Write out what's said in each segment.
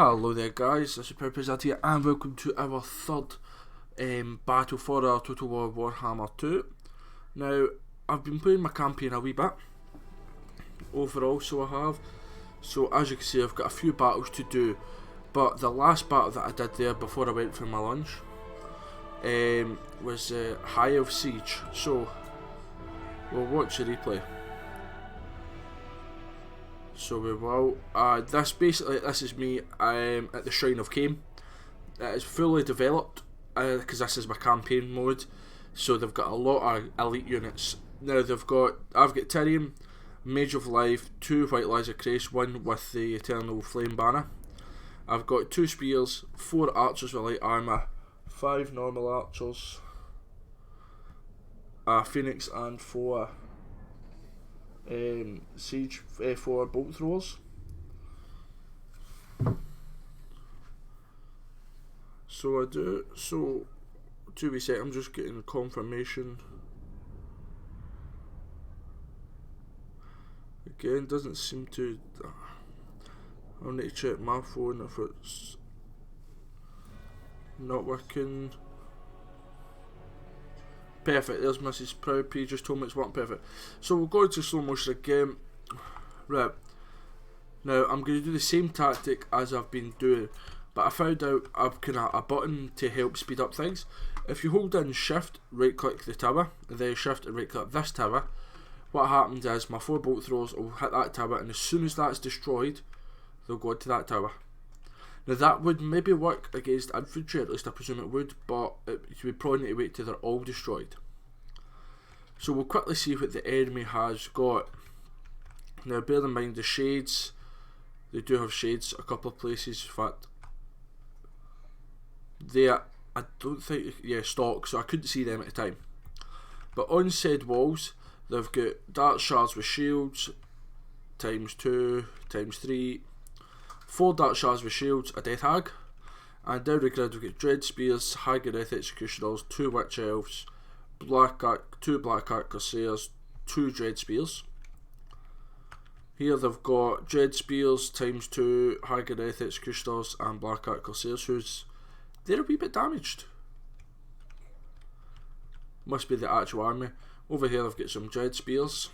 Hello there guys, this is Purpose here and welcome to our third battle for our Total War Warhammer 2. Now, I've been playing my campaign a wee bit, overall, so I have. So as you can see, I've got a few battles to do, but the last battle that I did there before I went for my lunch was High Elf Siege, so we'll watch the replay. So we will. This is me at the Shrine of Cain. It is fully developed because this is my campaign mode. So they've got a lot of elite units. Now I've got Tyrion, Mage of Life, 2 White Lies of Grace, 1 with the Eternal Flame Banner. I've got 2 spears, 4 archers with light armour, 5 normal archers, a phoenix and 4 siege for bolt throwers. So 2 wee sec, I'm just getting confirmation. Again, doesn't seem to. I'll need to check my phone if it's not working. Perfect, there's Mrs. Proud P just told me it's working perfect. So we'll go into slow motion again. Right. Now I'm going to do the same tactic as I've been doing, but I found out I've kind of a button to help speed up things. If you hold in shift, right click the tower, and then shift and right click this tower, what happens is my 4 bolt throwers will hit that tower, and as soon as that's destroyed, they'll go into that tower. Now that would maybe work against infantry, at least I presume it would, but we probably need to wait till they're all destroyed. So we'll quickly see what the enemy has got. Now bear in mind the shades, they do have shades a couple of places, in fact they are, I don't think, yeah, stock, so I couldn't see them at the time. But on said walls, they've got dart shards with shields, times 2, times 3, 4 dart shards with shields, a death hag, and down the grid we've got dread spears, Haggoreth executioners, 2 witch elves, 2 black ark corsairs, 2 dread spears. Here they've got dread spears times 2, Haggoreth executioners, and black ark corsairs, they're a wee bit damaged. Must be the actual army. Over here I've got some dread spears,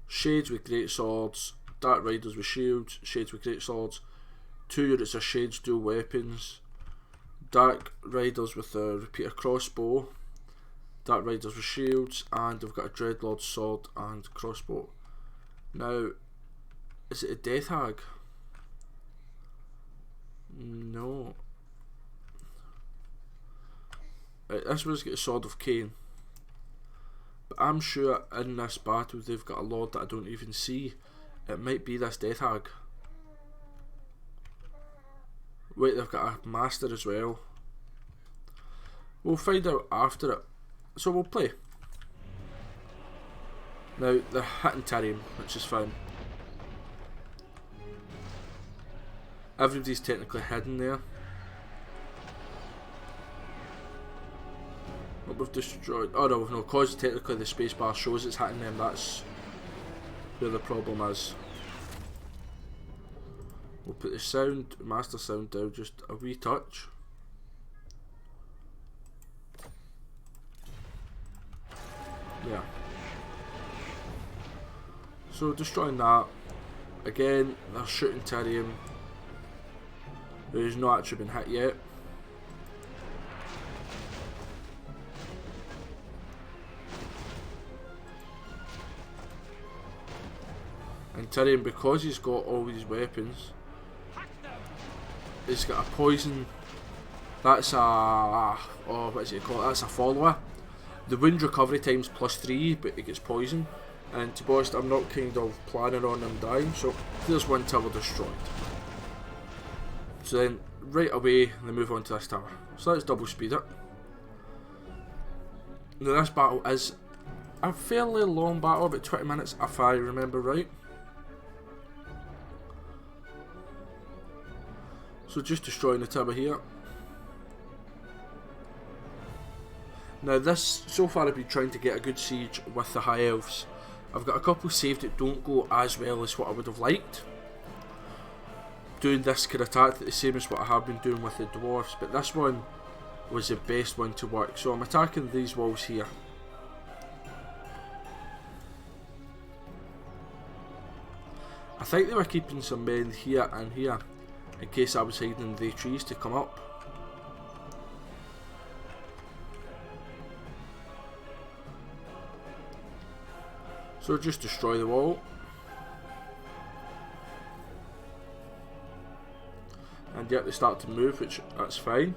shades with great swords, dark riders with shields, shades with great swords, 2 units of shades dual weapons, dark riders with a repeater crossbow, dark riders with shields, and they've got a dreadlord sword and crossbow. Now, is it a death hag? No. This one's got a sword of Cain, but I'm sure in this battle they've got a lord that I don't even see. It might be this death hag. Wait, they've got a master as well. We'll find out after it. So we'll play. Now they're hitting Tyrion, which is fine. Everybody's technically hidden there. What we've destroyed. Oh no, because technically the spacebar shows it's hitting them, that's where the problem is. We'll put the master sound down just a wee touch. Yeah. So destroying that. Again, they're shooting Tyrion, who's not actually been hit yet. And Tyrion, because he's got all these weapons, he's got a poison. That's a what is it called? That's a follower. The wound recovery time's +3, but he gets poison. And to be honest, I'm not kind of planning on him dying. So there's 1 tower destroyed. So then right away they move on to this tower. So let's double speed it. Now this battle is a fairly long battle, about 20 minutes if I remember right. So just destroying the tower here. Now this, so far I've been trying to get a good siege with the High Elves. I've got a couple saved that don't go as well as what I would have liked. doing this kind of tactic the same as what I have been doing with the dwarves, but this one was the best one to work. So I'm attacking these walls here. I think they were keeping some men here and here in case I was hiding in the trees to come up. So just destroy the wall. And yet they start to move, which that's fine.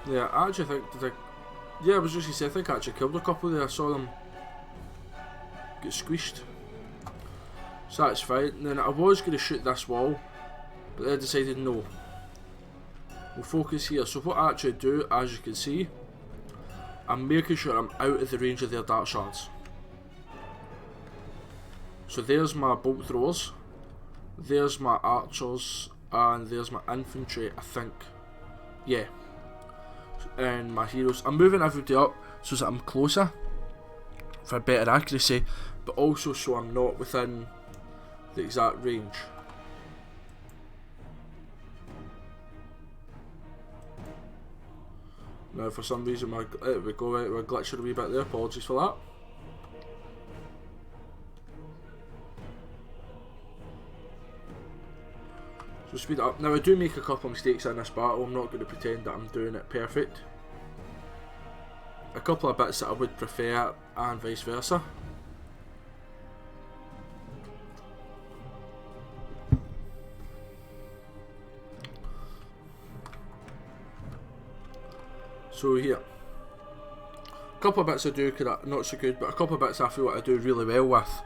Yeah, I actually think, yeah, I was just going to say, I think I actually killed a couple there. I saw them get squished. So that's fine. And then I was going to shoot this wall, but then I decided no. We'll focus here. So what I actually do, as you can see, I'm making sure I'm out of the range of their dart shards. So there's my bolt throwers, there's my archers, and there's my infantry, I think. Yeah. And my heroes. I'm moving everybody up so that I'm closer for better accuracy, but also so I'm not within the exact range. Now for some reason we're glitching a wee bit there, apologies for that. So speed it up. Now I do make a couple of mistakes in this battle, I'm not going to pretend that I'm doing it perfect. A couple of bits that I would prefer and vice versa. So here, a couple of bits I do not so good, but a couple of bits I feel like I do really well with.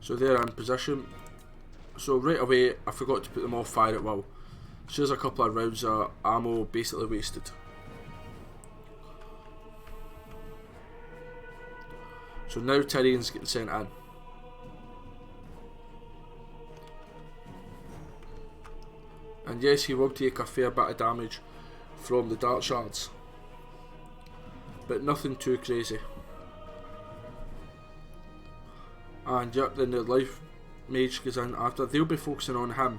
So they're in position. So right away I forgot to put them all fire at will. So there's a couple of rounds of ammo basically wasted. So now Tyrion's getting sent in. And yes, he will take a fair bit of damage from the dart shards, but nothing too crazy. And yep, then the life mage goes in after. They'll be focusing on him,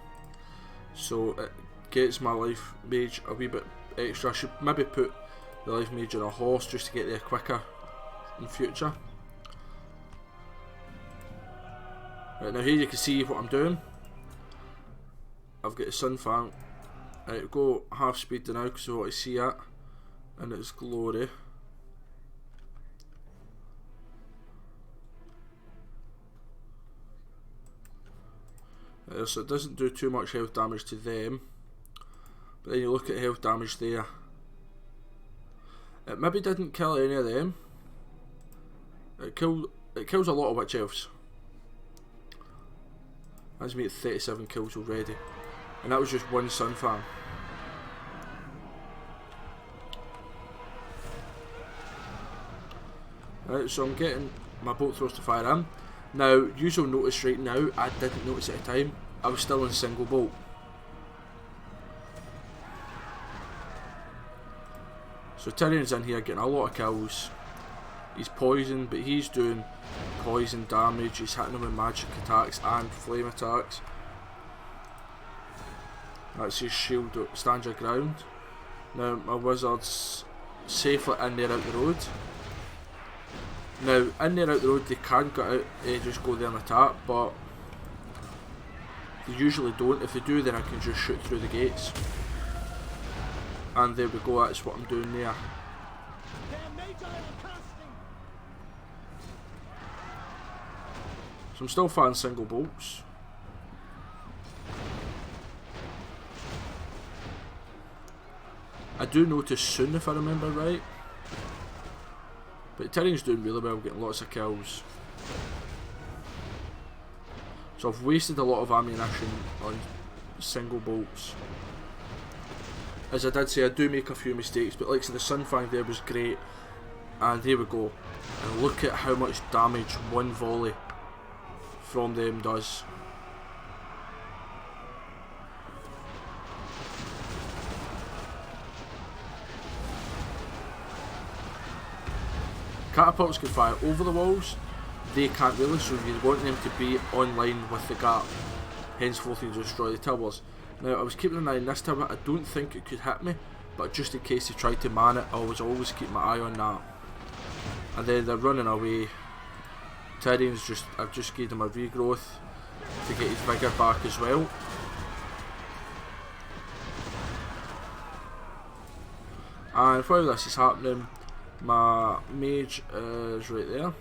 so it gets my life mage a wee bit extra. I should maybe put the life mage on a horse just to get there quicker in future. Right, now here you can see what I'm doing. I've got a sun fan. Right, go half speed now because I want to see it in its glory. So it doesn't do too much health damage to them, but then you look at health damage there. It maybe didn't kill any of them. It kills a lot of witch elves. That's me at 37 kills already. And that was just one sun farm. Right, so I'm getting my bolt throwers to fire in. Now, you'll notice right now, I didn't notice at the time, I was still in single bolt. So Tyrion's in here getting a lot of kills. He's poisoned, but he's doing poison damage. He's hitting them with magic attacks and flame attacks. That's his shield that stands your ground. Now my wizard's safely in there out the road. Now in there out the road they can get out, just go there and attack, but they usually don't. If they do, then I can just shoot through the gates. And there we go, that's what I'm doing there. So I'm still firing single bolts. I do notice soon, if I remember right. But Tyrion's doing really well, getting lots of kills. So I've wasted a lot of ammunition on single bolts. As I did say, I do make a few mistakes, but like I said, the Sunfang there was great. And here we go. And look at how much damage one volley from them does. catapults can fire over the walls, they can't really, so you want them to be online with the gap, henceforth you destroy the towers. Now I was keeping an eye on this tower, I don't think it could hit me, but just in case they tried to man it, I always keep my eye on that. And then they're running away. Tyrion's I've just gave him a regrowth to get his vigour back as well. And while this is happening, my mage is right there.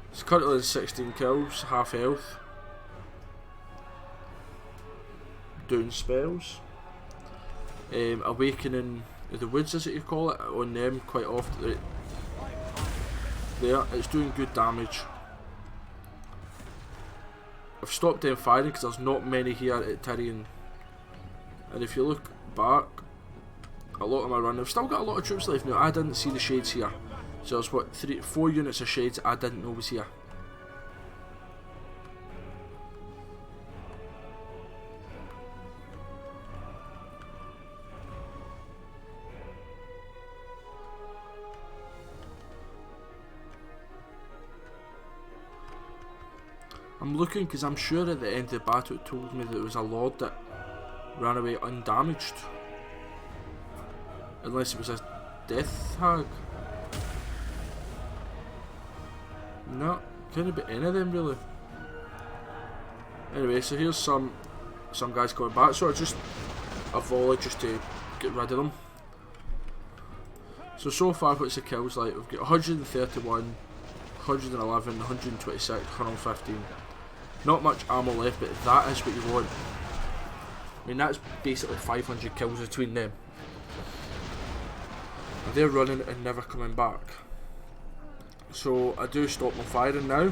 He's currently in 16 kills, half health. Doing spells. Awakening the woods, as you call it, on them quite often. Right there, it's doing good damage. I've stopped them firing because there's not many here at Tyrion. And if you look back, a lot of them are running. I've still got a lot of troops left now. I didn't see the shades here. So there's what, 4 units of shades I didn't know was here. I'm looking because I'm sure at the end of the battle it told me that there was a lord that ran away undamaged. Unless it was a death hag. No, couldn't be any of them really. Anyway, so here's some guys coming back. So I just a volley just to get rid of them. So far what's the kills like? We've got 131, 111, 126, 115. Not much ammo left, but that is what you want. I mean, that's basically 500 kills between them. And they're running and never coming back. So I do stop them firing now.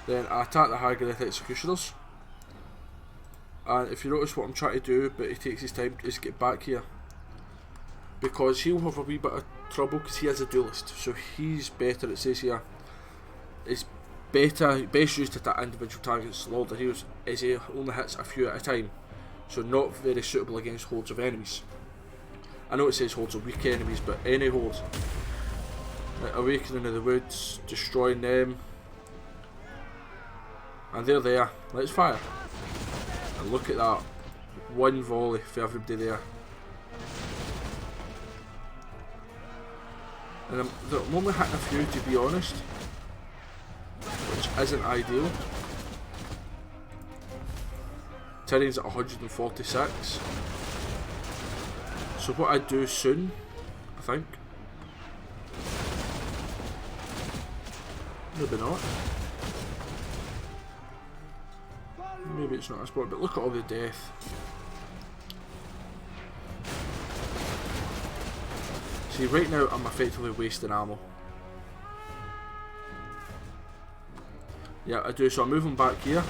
Then I attack the Haggarith Executioners. And if you notice what I'm trying to do, but he takes his time, is get back here. Because he'll have a wee bit of trouble because he is a duelist. So he's better, it says here. It's better, best used to attack individual targets. Lord of the Heroes is he only hits a few at a time. So not very suitable against hordes of enemies. I know it says hordes of weak enemies, but any hordes. Right, Awakening of the Woods, destroying them. And they're there. Let's fire. And look at that. One volley for everybody there. And I'm only hitting a few, to be honest. Which isn't ideal. Tyrion's at 146. So what I do soon, I think. Maybe not. Maybe it's not a spot, but look at all the death. See, right now I'm effectively wasting ammo. Yeah, I do, so I move them back here.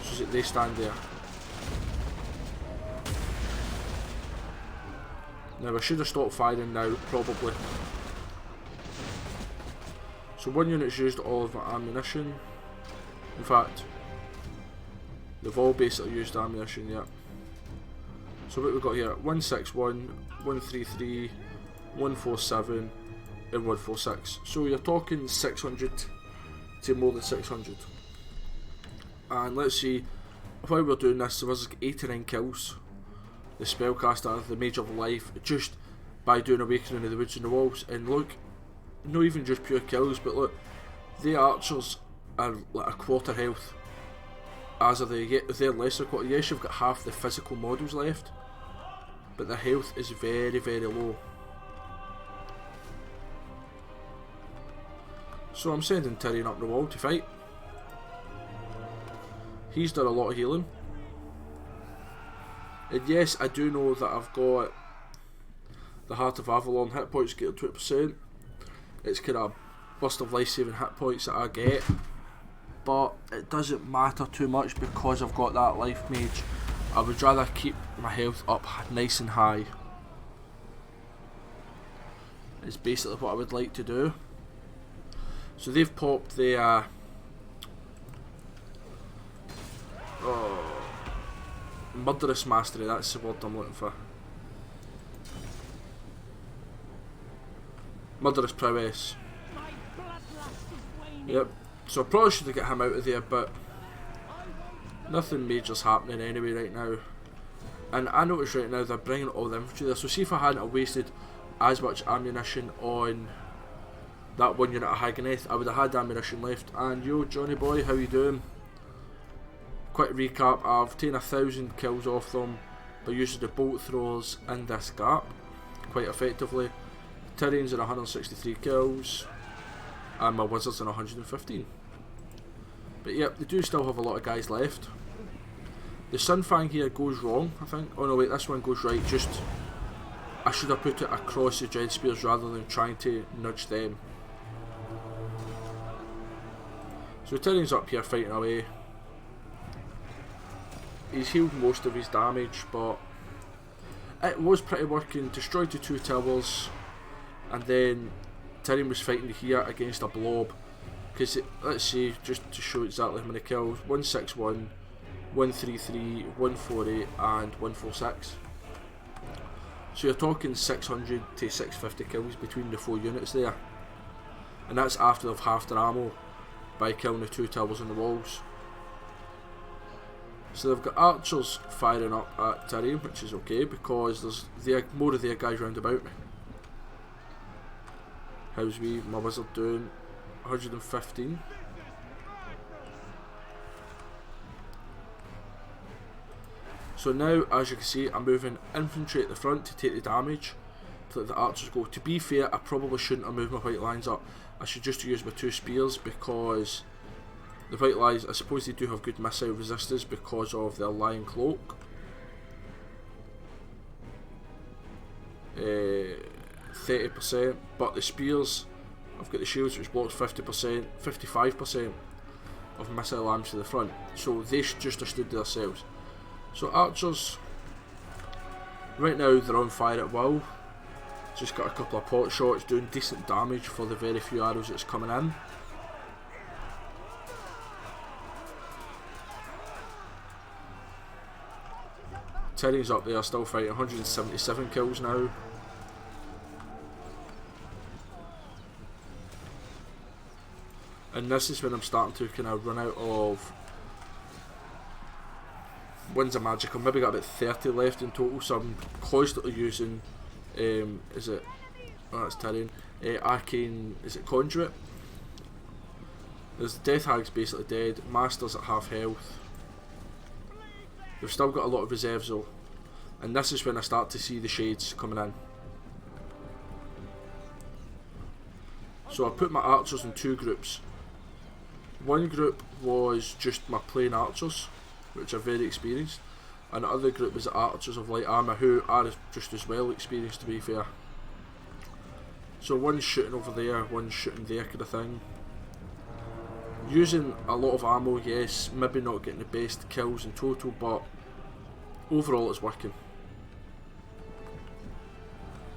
So that they stand there. Now I should have stopped firing now, probably. So one unit's used all of my ammunition. In fact, they've all basically used ammunition, yeah. So what we've got here, 161, 133, 147 and 146. So you're talking 600 to more than 600. And let's see, while we're doing this, there was 89 kills. The spellcaster, the Mage of Life, just by doing Awakening of the Woods and the Walls. And look, not even just pure kills, but look, the archers are like a quarter health. As are they're lesser quality. Yes, you've got half the physical models left, but their health is very, very low. So I'm sending Tyrion up the wall to fight. He's done a lot of healing. And yes, I do know that I've got the Heart of Avalon hit points get 20%. It's kind of burst of life saving hit points that I get. But it doesn't matter too much because I've got that life mage. I would rather keep my health up nice and high. It's basically what I would like to do. So they've popped the Murderous Mastery, that's the word I'm looking for. Murderous prowess. Yep. So I probably should have got him out of there, but nothing major's happening anyway right now. And I notice right now they're bringing all the infantry there. So see if I hadn't wasted as much ammunition on that one unit of Haganeth, I would have had ammunition left. And yo, Johnny boy, how you doing? Quick recap, I've taken 1,000 kills off them by using the bolt throwers in this gap quite effectively. Tyrion's in 163 kills and my wizards in 115. But yep, they do still have a lot of guys left. The Sunfang here goes wrong, I think. Oh no wait, this one goes right. Just, I should have put it across the Dread Spears rather than trying to nudge them. So Tyrion's up here fighting away. He's healed most of his damage, but it was pretty working. Destroyed the 2 towers, and then Tyrion was fighting here against a blob. Because let's see, just to show exactly how many kills: 161, 133, 148, and 146. So you're talking 600 to 650 kills between the 4 units there, and that's after they've halved their ammo by killing the 2 towers on the walls. So they've got archers firing up at Tyrion, which is okay because there's more of their guys round about me. How's my wizard doing? 115. So now, as you can see, I'm moving infantry at the front to take the damage, to let the archers go. To be fair, I probably shouldn't have moved my white lines up. I should just use my 2 spears because the white lines, I suppose they do have good missile resistance because of their lion cloak. 30%, but the spears, I've got the shields which blocks 50%, 55% of missile lamps to the front, so they just have stood themselves. So archers, right now they're on fire at will. Just got a couple of pot shots doing decent damage for the very few arrows that's coming in. Tyrion's up there still fighting, 177 kills now. And this is when I'm starting to kind of run out of Winds of Magic. I've maybe got about 30 left in total, so I'm constantly using, is it, oh that's Tyrion, Arcane, is it Conduit? There's Death Hag's basically dead, Master's at half health. We've still got a lot of reserves though, and this is when I start to see the shades coming in. So I put my archers in 2 groups. One group was just my plain archers, which are very experienced, and the other group was the archers of light armour, who are just as well experienced, to be fair. So one's shooting over there, one's shooting there, kind of thing. Using a lot of ammo, yes, maybe not getting the best kills in total, but overall it's working.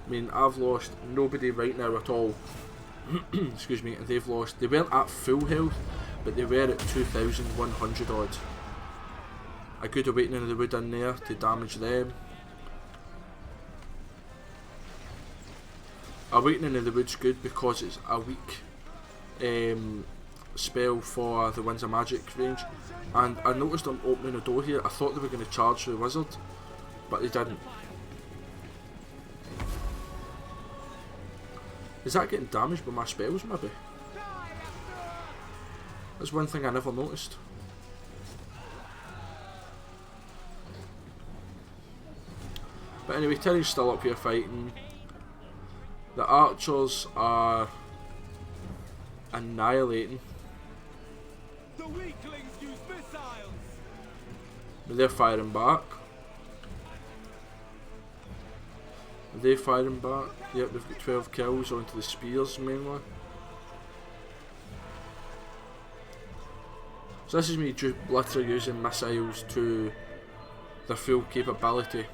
I mean, I've lost nobody right now at all. Excuse me, and they've lost, they weren't at full health, but they were at 2,100 odd. A good awakening of the wood in there to damage them. Awakening of the wood's good because it's a weak spell for the Winds of Magic range, and I noticed them opening a door here. I thought they were going to charge the wizard, but they didn't. Is that getting damaged by my spells maybe? That's one thing I never noticed. But anyway, Tyrion's still up here fighting. The archers are annihilating. The weaklings use missiles. But they're firing back. Are they firing back? Yep, they've got 12 kills onto the spears mainly. So this is me literally using missiles to their full capability.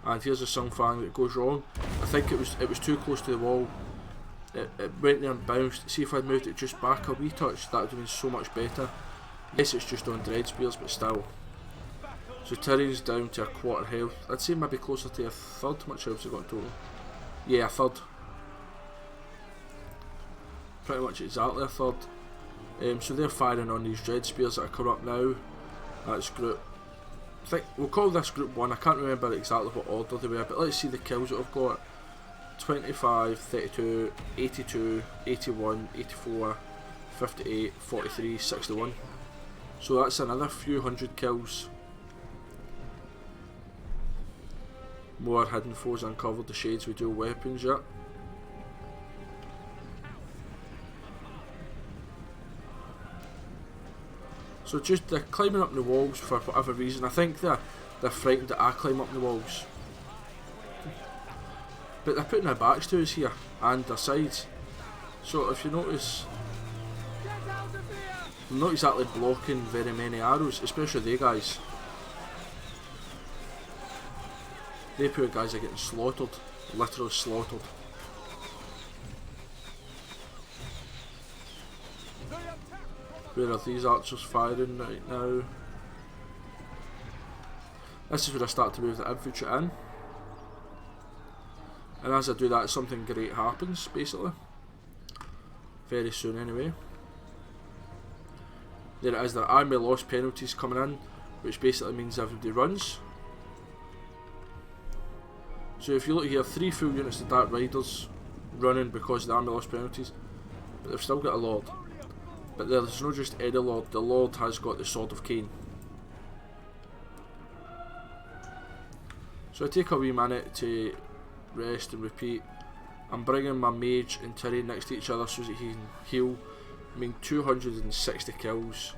And here's a Sunfang that goes wrong. I think it was too close to the wall. It went there and bounced. See if I'd moved it just back a wee touch, that would have been so much better. Yes, it's just on Dread Spears, but still. So Tyrion's down to a quarter health. I'd say maybe closer to a third. How much health has he got in total? Yeah, a third. Pretty much exactly a third. So they're firing on these dread spears that are coming up now. That's group. I think we'll call this group 1. I can't remember exactly what order they were, but let's see the kills that I've got. 25, 32, 82, 81, 84, 58, 43, 61. So that's another few hundred kills. More hidden foes uncovered, the shades with dual weapons yet. So just they're climbing up the walls for whatever reason. I think they're frightened that I climb up the walls. But they're putting their backs to us here, and their sides. So if you notice, they're not exactly blocking very many arrows, especially they guys. They poor guys are getting slaughtered, literally slaughtered. Where are these archers firing right now? This is where I start to move the infantry in. And as I do that, something great happens, basically. Very soon anyway. There it is, their army loss penalties coming in, which basically means everybody runs. So if you look here, 3 full units of Dark Riders running because of the army loss penalties, but they've still got a Lord. But there's not just any Lord, the Lord has got the Sword of Cain. So I take a wee minute to rest and repeat. I'm bringing my mage and Tyrion next to each other so that he can heal. I mean, 260 kills.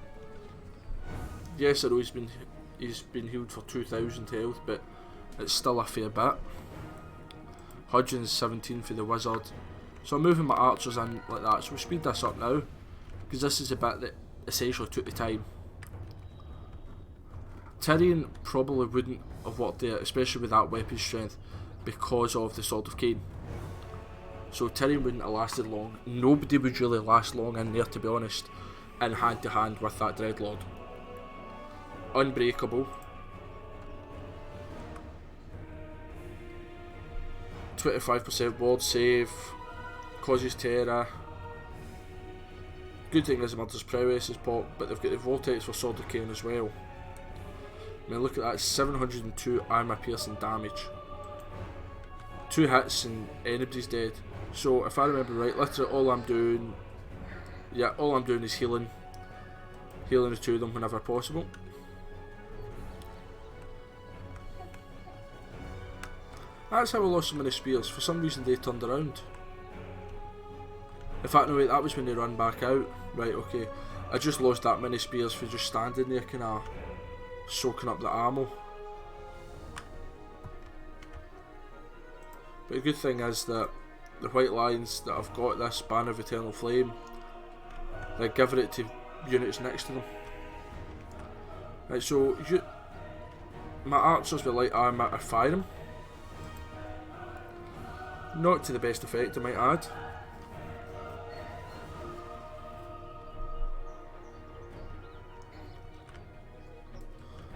Yes, I know he's been healed for 2,000 health, but it's still a fair bit. 117 for the wizard. So I'm moving my archers in like that. So we'll speed this up now, because this is a bit that essentially took the time. Tyrion probably wouldn't have worked there, especially with that weapon strength, because of the Sword of Cain. So Tyrion wouldn't have lasted long. Nobody would really last long in there, to be honest, in hand to hand with that Dreadlord. Unbreakable. 25% ward save, causes terror. Good thing is Murder's Prowess is pop, but they've got the Vortex for Sword of Cain as well. I mean, look at that, 702 armor piercing damage. 2 hits and anybody's dead. So if I remember right, literally all I'm doing is healing the 2 of them whenever possible. That's how I lost so many spears. For some reason they turned around. In fact, no wait, that was when they run back out. Right, okay. I just lost that many spears for just standing there kinda soaking up the ammo. But the good thing is that the White Lions that have got this Banner of Eternal Flame, they're giving it to units next to them. Right, so my archers with light armour are firing. Not to the best effect, I might add.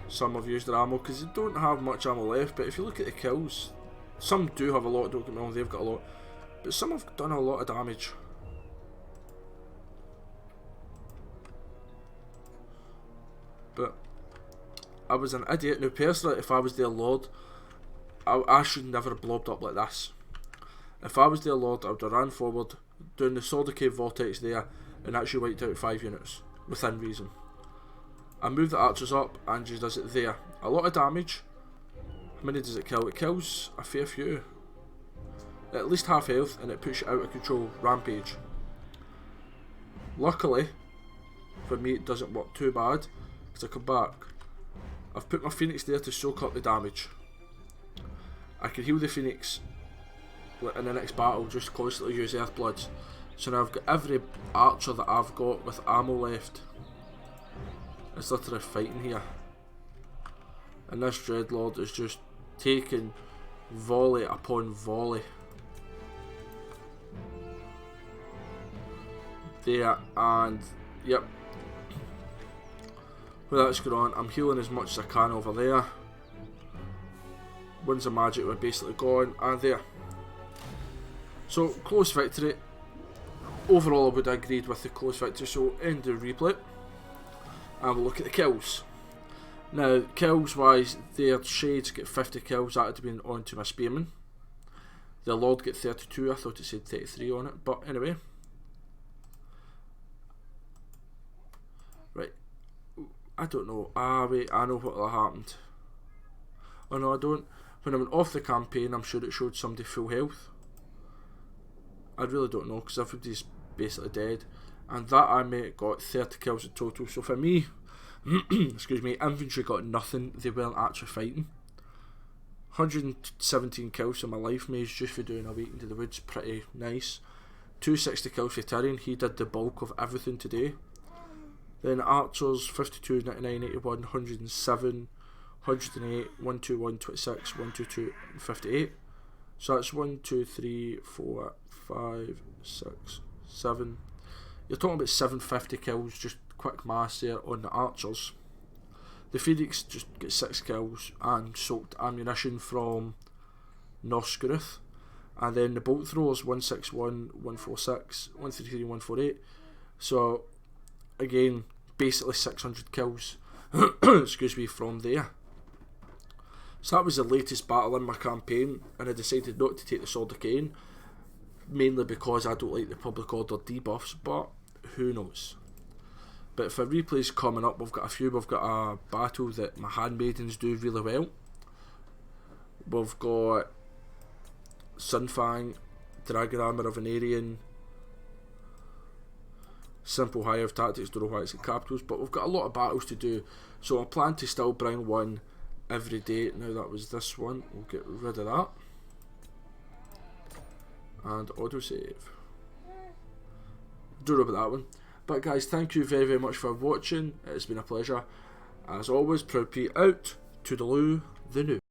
Some have used their ammo because they don't have much ammo left, but if you look at the kills, some do have a lot, don't get me wrong, they've got a lot, but some have done a lot of damage. But I was an idiot. Now personally, if I was their Lord, I should never have blobbed up like this. If I was their Lord, I would have ran forward, doing the Sword of Cain Vortex there, and actually wiped out 5 units, within reason. I move the archers up, and just does it there. A lot of damage. How many does it kill? It kills a fair few. At least half health, and it puts you out of control. Rampage. Luckily, for me it doesn't work too bad, because I come back. I've put my Phoenix there to soak up the damage. I can heal the Phoenix in the next battle, just constantly use Earthbloods. So now I've got every archer that I've got with ammo left. It's literally fighting here. And this Dreadlord is just taking volley upon volley. There, and yep. Well, that's going on. I'm healing as much as I can over there. Winds of Magic were basically gone, and there. So, close victory. Overall, I would have agreed with the close victory, so end the replay. And we'll look at the kills. Now, kills wise, their Shades get 50 kills, that had been on to my Spearman. The Lord get 32, I thought it said 33 on it, but anyway. Right, I don't know. Ah, wait, I know what happened. Oh no, I don't. When I went off the campaign, I'm sure it showed somebody full health. I really don't know, because everybody's basically dead. And that I mate got 30 kills in total. So for me, excuse me, infantry got nothing. They weren't actually fighting. 117 kills in my life maze just for doing a week into the woods. Pretty nice. 260 kills for Tyrion. He did the bulk of everything today. Then archers, 52, 99, 81, 107, 108, 121, 26, 122, and 58. So that's 1, 2, 3, 4, 5, 6, 7. You're talking about 750 kills, just quick mass there on the archers. The Phoenix just get 6 kills and soaked ammunition from Noscaruth. And then the bolt throwers 161, 146, 133, 148. So again, basically 600 kills excuse me, from there. So that was the latest battle in my campaign, and I decided not to take the Sword of Cain, mainly because I don't like the public order debuffs, but who knows. But for replays coming up, we've got a few. We've got a battle that my handmaidens do really well. We've got Sunfang, Dragon Armour of Venarian, Simple High of Tactics, don't know why it's in capitals, but we've got a lot of battles to do, so I plan to still bring one every day. Now that was this one, we'll get rid of that. And autosave. Don't know about that one. But guys, thank you very, very much for watching. It's been a pleasure. As always, Proud Pete out. Toodaloo, the new.